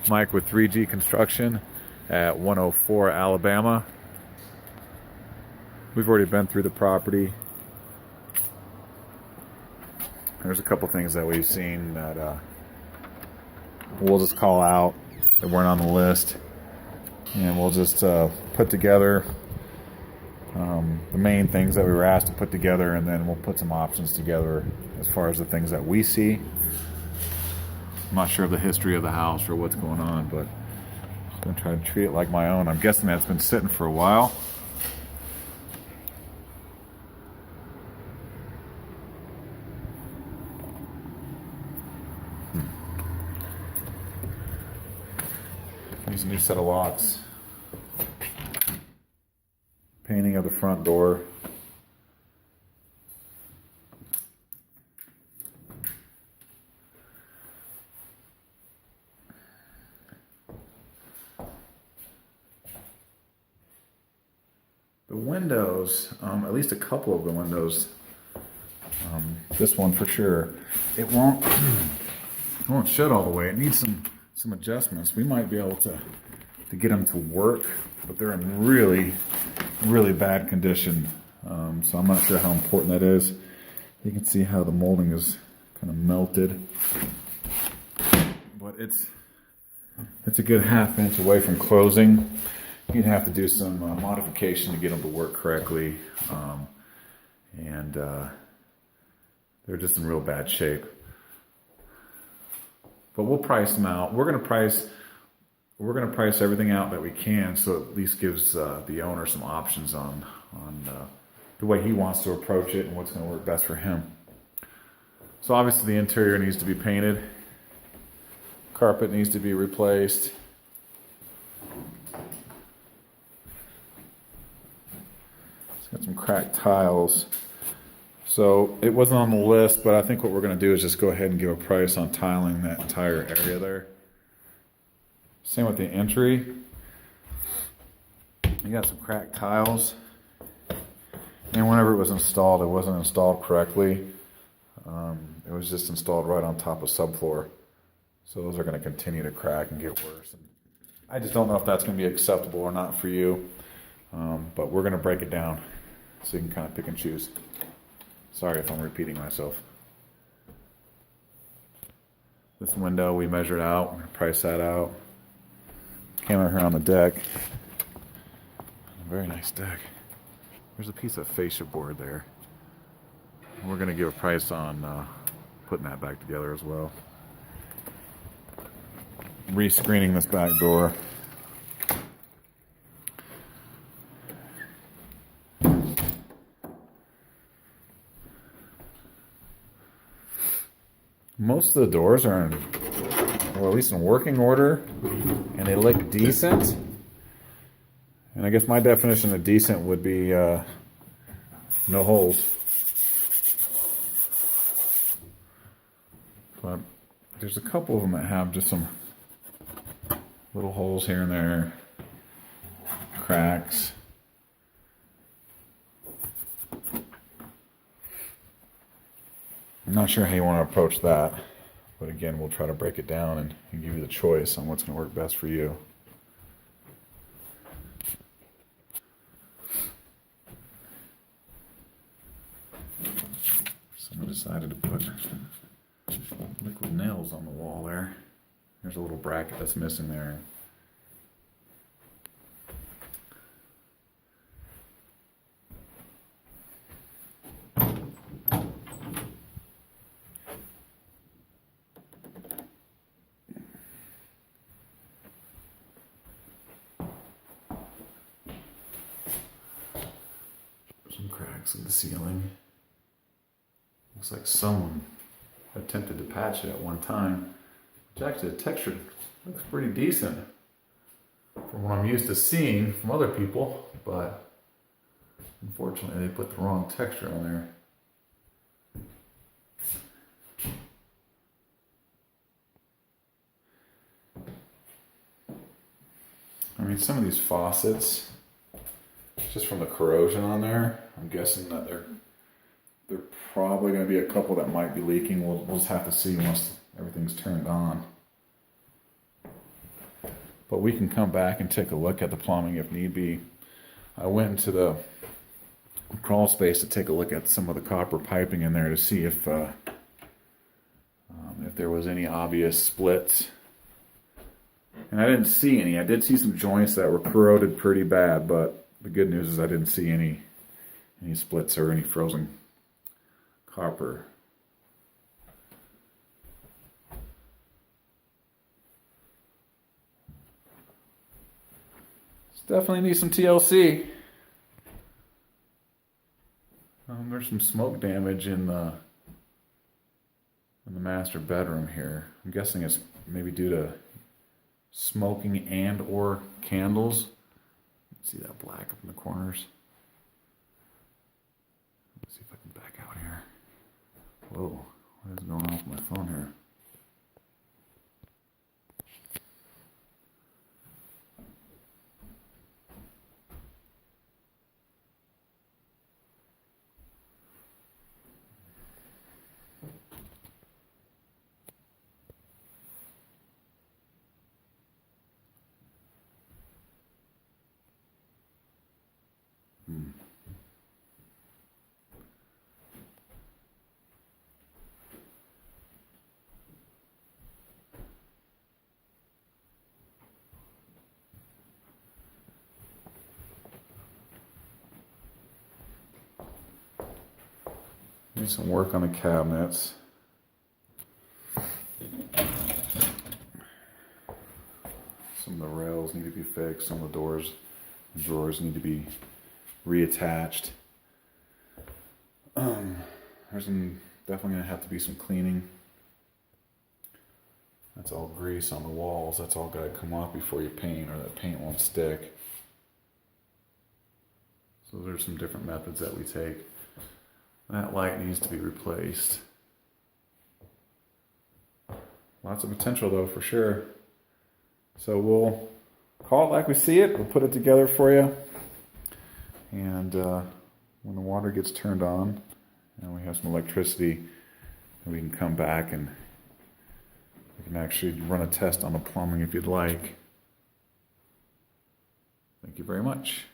Mike with 3G Construction at 104 Alabama. We've already been through the property. There's a couple things that we've seen that we'll just call out that weren't on the list, and we'll just put together the main things that we were asked to put together, and then we'll put some options together as far as the things that we see. I'm not sure of the history of the house or what's going on, but I'm going to try to treat it like my own. I'm guessing that's been sitting for a while. Here's a new set of locks. Painting of the front door. The windows, at least a couple of the windows, this one for sure, it won't shut all the way. It needs some adjustments. We might be able to get them to work, but they're in really bad condition. So I'm not sure how important that is. You can see how the molding is kind of melted, but it's a good half inch away from closing. You'd have to do some modification to get them to work correctly, and they're just in real bad shape. But we'll price them out. We're gonna price everything out that we can, so it at least gives the owner some options on the way he wants to approach it and what's going to work best for him. So obviously the interior needs to be painted. Carpet needs to be replaced. It's got some cracked tiles. So it wasn't on the list, but I think what we're going to do is just go ahead and give a price on tiling that entire area there. Same with the entry. You got some cracked tiles. And whenever it was installed, it wasn't installed correctly. It was just installed right on top of subfloor. So those are going to continue to crack and get worse. And I just don't know if that's going to be acceptable or not for you. But we're going to break it down so you can kind of pick and choose. Sorry if I'm repeating myself. This window we measured out. We're going to price that out. Came over here on the deck. A very nice deck. There's a piece of fascia board there. We're going to give a price on putting that back together as well. Rescreening this back door. Most of the doors are in, or at least in working order, and they look decent. And I guess my definition of decent would be no holes. But there's a couple of them that have just some little holes here and there, cracks. I'm not sure how you want to approach that, but again, we'll try to break it down and give you the choice on what's going to work best for you. Someone decided to put liquid nails on the wall there. There's a little bracket that's missing there. Some cracks in the ceiling. Looks like someone attempted to patch it at one time. Which actually the texture looks pretty decent from what I'm used to seeing from other people, but unfortunately they put the wrong texture on there. I mean, some of these faucets, just from the corrosion on there, I'm guessing that they're probably going to be a couple that might be leaking. We'll just have to see once everything's turned on. but we can come back and take a look at the plumbing if need be. I went into the crawl space to take a look at some of the copper piping in there to see if there was any obvious splits. And I didn't see any. I did see some joints that were corroded pretty bad, but the good news is I didn't see any splits or any frozen copper. Definitely need some TLC. There's some smoke damage in the master bedroom here. I'm guessing it's maybe due to smoking and or candles. See that black up in the corners? Let's see if I can back out here. Whoa, what is going on with my phone here? Need some work on the cabinets. Some of the rails need to be fixed. Some of the doors and drawers need to be reattached. There's definitely going to have to be some cleaning. That's all grease on the walls. That's all got to come off before you paint, or that paint won't stick. So there's some different methods that we take. That light needs to be replaced. Lots of potential though, for sure. So we'll call it like we see it. We'll put it together for you. And when the water gets turned on and we have some electricity, we can come back and we can actually run a test on the plumbing if you'd like. Thank you very much.